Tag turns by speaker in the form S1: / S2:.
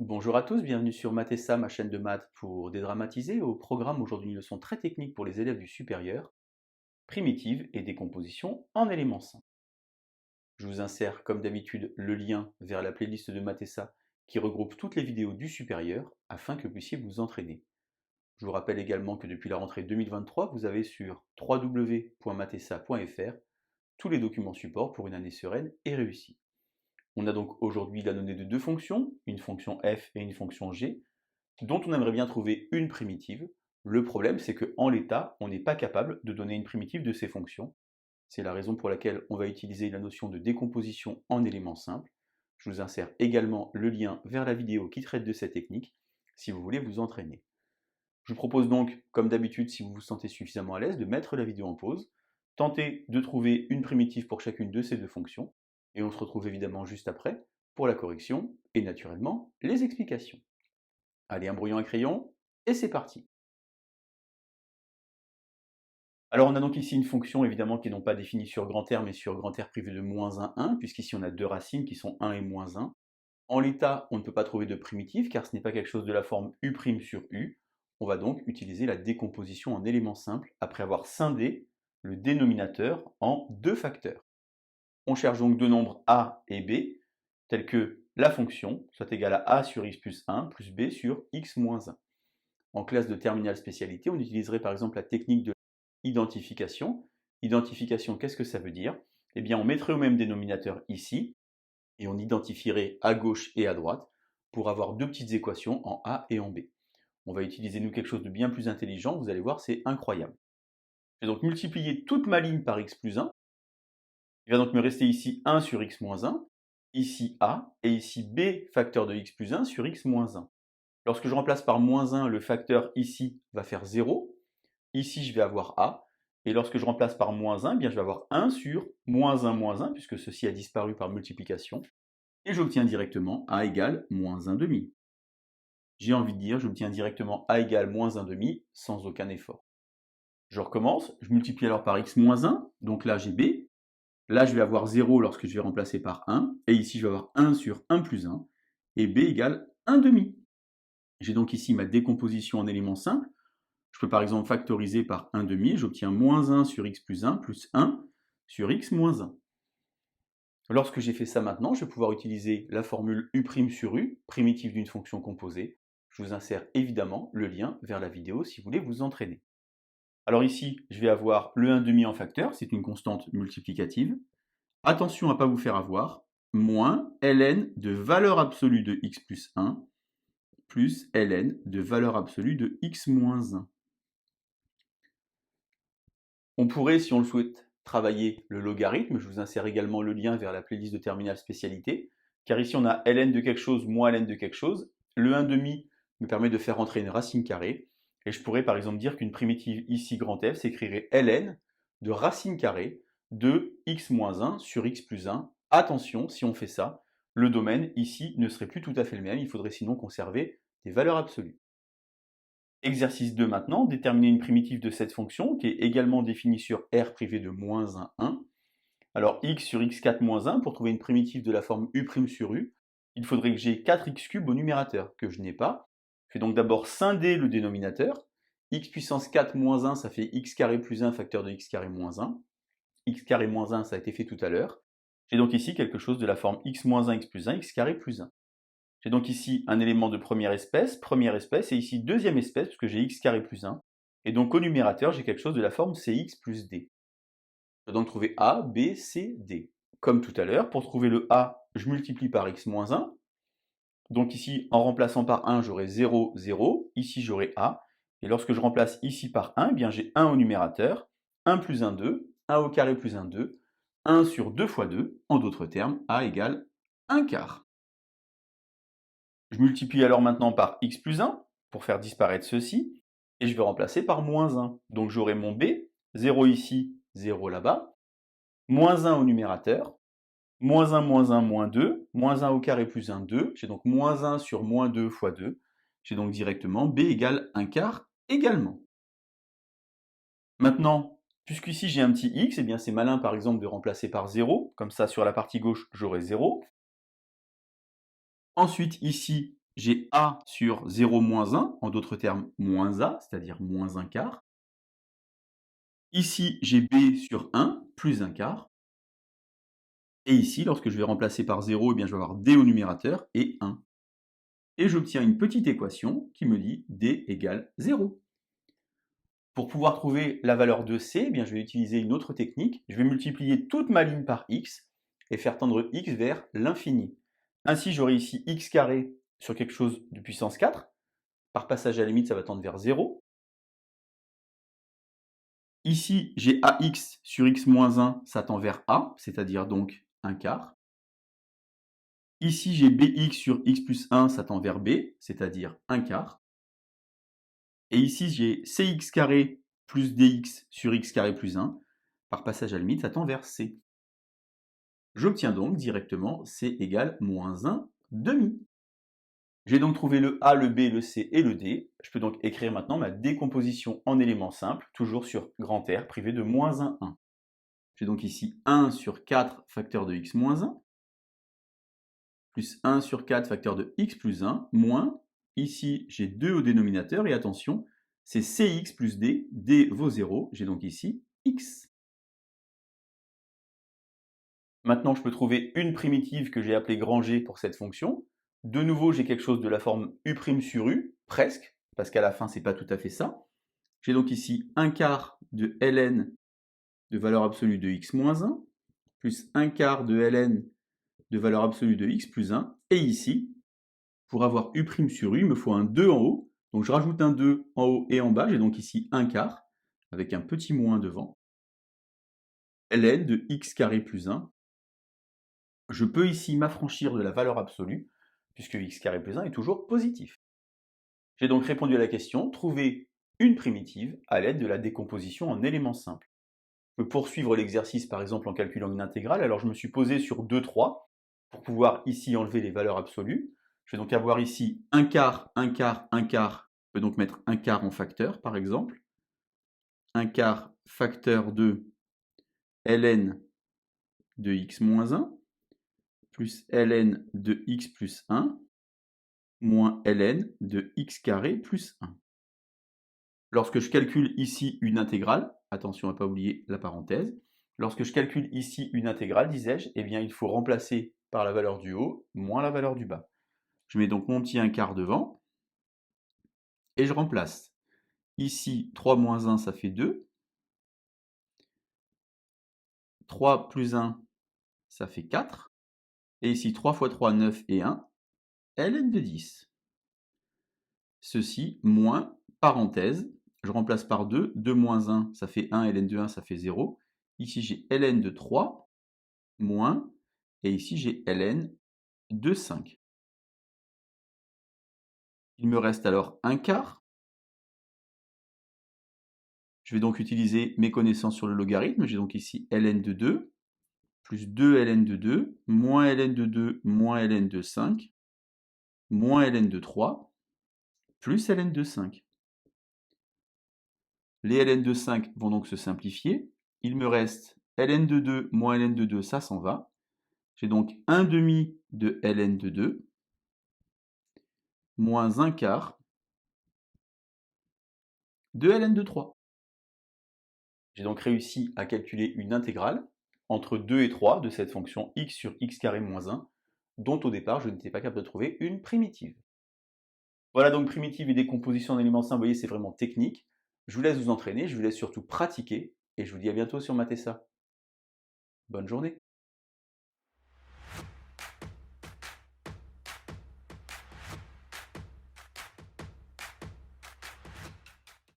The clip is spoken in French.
S1: Bonjour à tous, bienvenue sur Mathessa, ma chaîne de maths pour dédramatiser. Au programme aujourd'hui une leçon très technique pour les élèves du supérieur, primitive et décomposition en éléments simples. Je vous insère comme d'habitude le lien vers la playlist de Mathessa qui regroupe toutes les vidéos du supérieur afin que vous puissiez vous entraîner. Je vous rappelle également que depuis la rentrée 2023, vous avez sur www.mathessa.fr tous les documents support pour une année sereine et réussie. On a donc aujourd'hui la donnée de deux fonctions, une fonction f et une fonction g, dont on aimerait bien trouver une primitive. Le problème, c'est qu'en l'état, on n'est pas capable de donner une primitive de ces fonctions. C'est la raison pour laquelle on va utiliser la notion de décomposition en éléments simples. Je vous insère également le lien vers la vidéo qui traite de cette technique, si vous voulez vous entraîner. Je vous propose donc, comme d'habitude, si vous vous sentez suffisamment à l'aise, de mettre la vidéo en pause, tenter de trouver une primitive pour chacune de ces deux fonctions, et on se retrouve évidemment juste après pour la correction et naturellement les explications. Allez, un brouillon à crayon, et c'est parti. Alors on a donc ici une fonction évidemment qui n'est donc pas définie sur grand R, mais sur grand R privé de moins 1, 1, puisqu'ici on a deux racines qui sont 1 et moins 1. En l'état, on ne peut pas trouver de primitive, car ce n'est pas quelque chose de la forme U' sur U. On va donc utiliser la décomposition en éléments simples, après avoir scindé le dénominateur en deux facteurs. On cherche donc deux nombres A et B, tels que la fonction soit égale à A sur x plus 1 plus B sur x moins 1. En classe de terminale spécialité, on utiliserait par exemple la technique de identification. Identification, qu'est-ce que ça veut dire? Eh bien, on mettrait au même dénominateur ici, et on identifierait à gauche et à droite pour avoir deux petites équations en A et en B. On va utiliser nous quelque chose de bien plus intelligent, vous allez voir, c'est incroyable. Je vais donc multiplier toute ma ligne par x plus 1. Il va donc me rester ici 1 sur x moins 1, ici A, et ici B facteur de x plus 1 sur x moins 1. Lorsque je remplace par moins 1, le facteur ici va faire 0. Ici, je vais avoir A. Et lorsque je remplace par moins 1, eh bien, je vais avoir 1 sur moins 1, puisque ceci a disparu par multiplication. Et j'obtiens directement A égale moins 1 demi. J'ai envie de dire, j'obtiens directement A égale moins 1 demi sans aucun effort. Je recommence, je multiplie alors par x moins 1, donc là j'ai B. Là, je vais avoir 0 lorsque je vais remplacer par 1. Et ici, je vais avoir 1 sur 1 plus 1. Et B égale 1 demi. J'ai donc ici ma décomposition en éléments simples. Je peux par exemple factoriser par 1 demi, j'obtiens moins 1 sur x plus 1 plus 1 sur x moins 1. Lorsque j'ai fait ça maintenant, je vais pouvoir utiliser la formule U' sur U, primitive d'une fonction composée. Je vous insère évidemment le lien vers la vidéo si vous voulez vous entraîner. Alors ici, je vais avoir le 1 demi en facteur, c'est une constante multiplicative. Attention à ne pas vous faire avoir, moins ln de valeur absolue de x plus 1 plus ln de valeur absolue de x moins 1. On pourrait, si on le souhaite, travailler le logarithme. Je vous insère également le lien vers la playlist de terminale spécialité, car ici on a ln de quelque chose moins ln de quelque chose. Le 1 demi me permet de faire entrer une racine carrée, et je pourrais par exemple dire qu'une primitive ici grand F s'écrirait ln de racine carrée de x moins 1 sur x plus 1. Attention, si on fait ça, le domaine ici ne serait plus tout à fait le même, il faudrait sinon conserver des valeurs absolues. Exercice 2 maintenant, déterminer une primitive de cette fonction qui est également définie sur R privé de moins 1, 1. Alors x sur x4 moins 1, pour trouver une primitive de la forme U' sur U, il faudrait que j'ai 4x³ au numérateur, que je n'ai pas. Je vais donc d'abord scinder le dénominateur. X puissance 4 moins 1, ça fait x carré plus 1 facteur de x carré moins 1. X carré moins 1, ça a été fait tout à l'heure. J'ai donc ici quelque chose de la forme x moins 1, x plus 1, x carré plus 1. J'ai donc ici un élément de première espèce, et ici deuxième espèce, puisque j'ai x carré plus 1. Et donc au numérateur, j'ai quelque chose de la forme cx plus d. Je dois donc trouver a, b, c, d. Comme tout à l'heure, pour trouver le a, je multiplie par x moins 1. Donc ici, en remplaçant par 1, j'aurai 0, 0. Ici, j'aurai a. Et lorsque je remplace ici par 1, eh bien j'ai 1 au numérateur, 1 plus 1, 2, 1 au carré plus 1, 2, 1 sur 2 fois 2, en d'autres termes, a égale 1 quart. Je multiplie alors maintenant par x plus 1 pour faire disparaître ceci, et je vais remplacer par moins 1. Donc j'aurai mon b, 0 ici, 0 là-bas, moins 1 au numérateur, moins 1, moins 2, moins 1 au carré plus 1, 2. J'ai donc moins 1 sur moins 2 fois 2. J'ai donc directement b égale 1 quart également. Maintenant, puisqu'ici j'ai un petit x, eh bien c'est malin par exemple de remplacer par 0, comme ça sur la partie gauche j'aurai 0. Ensuite ici, j'ai a sur 0 moins 1, en d'autres termes, moins a, c'est-à-dire moins un quart. Ici, j'ai b sur 1, plus un quart. Et ici, lorsque je vais remplacer par 0, eh bien, je vais avoir d au numérateur et 1. Et j'obtiens une petite équation qui me dit d égale 0. Pour pouvoir trouver la valeur de c, eh bien, je vais utiliser une autre technique. Je vais multiplier toute ma ligne par x et faire tendre x vers l'infini. Ainsi, j'aurai ici x carré sur quelque chose de puissance 4. Par passage à la limite, ça va tendre vers 0. Ici, j'ai ax sur x moins 1, ça tend vers a, c'est-à-dire donc un quart. Ici, j'ai bx sur x plus 1, ça tend vers b, c'est-à-dire un quart. Et ici, j'ai cx carré plus dx sur x carré plus 1. Par passage à la limite, ça tend vers c. J'obtiens donc directement c égale moins 1 demi. J'ai donc trouvé le a, le b, le c et le d. Je peux donc écrire maintenant ma décomposition en éléments simples, toujours sur grand R privé de moins 1, 1. J'ai donc ici 1 sur 4 facteur de x moins 1, plus 1 sur 4 facteur de x plus 1, moins, ici j'ai 2 au dénominateur, et attention, c'est cx plus d, d vaut 0, j'ai donc ici x. Maintenant, je peux trouver une primitive que j'ai appelée grand G pour cette fonction. De nouveau, j'ai quelque chose de la forme u' sur u, presque, parce qu'à la fin, c'est pas tout à fait ça. J'ai donc ici un quart de ln de valeur absolue de x moins 1, plus un quart de ln de valeur absolue de x plus 1. Et ici, pour avoir u' sur u, il me faut un 2 en haut. Donc je rajoute un 2 en haut et en bas. J'ai donc ici un quart, avec un petit moins devant. ln de x carré plus 1. Je peux ici m'affranchir de la valeur absolue, puisque x carré plus 1 est toujours positif. J'ai donc répondu à la question, trouver une primitive à l'aide de la décomposition en éléments simples. Je peux poursuivre l'exercice par exemple en calculant une intégrale, alors je me suis posé sur 2, 3, pour pouvoir ici enlever les valeurs absolues. Je vais donc avoir ici un quart, un quart, un quart, je peux donc mettre un quart en facteur par exemple. Un quart facteur de ln de x moins 1, plus ln de x plus 1, moins ln de x carré plus 1. Lorsque je calcule ici une intégrale, attention à ne pas oublier la parenthèse, lorsque je calcule ici une intégrale, disais-je, eh bien il faut remplacer par la valeur du haut moins la valeur du bas. Je mets donc mon petit 1 quart devant, et je remplace. Ici, 3 moins 1, ça fait 2. 3 plus 1, ça fait 4. Et ici, 3 fois 3, 9 et 1, ln de 10. Ceci, moins, parenthèse, je remplace par 2, 2 moins 1, ça fait 1, ln de 1, ça fait 0. Ici, j'ai ln de 3, moins, et ici, j'ai ln de 5. Il me reste alors un quart. Je vais donc utiliser mes connaissances sur le logarithme. J'ai donc ici ln de 2, plus 2 ln de 2, moins ln de 2, moins ln de 5, moins ln de 3, plus ln de 5. Les ln de 5 vont donc se simplifier. Il me reste ln de 2 moins ln de 2, ça s'en va. J'ai donc 1 demi de ln de 2, moins 1 quart de ln de 3. J'ai donc réussi à calculer une intégrale entre 2 et 3 de cette fonction x sur x carré moins 1, dont au départ je n'étais pas capable de trouver une primitive. Voilà donc primitive et décomposition en éléments simples, vous voyez c'est vraiment technique. Je vous laisse vous entraîner, je vous laisse surtout pratiquer, et je vous dis à bientôt sur Matessa. Bonne journée.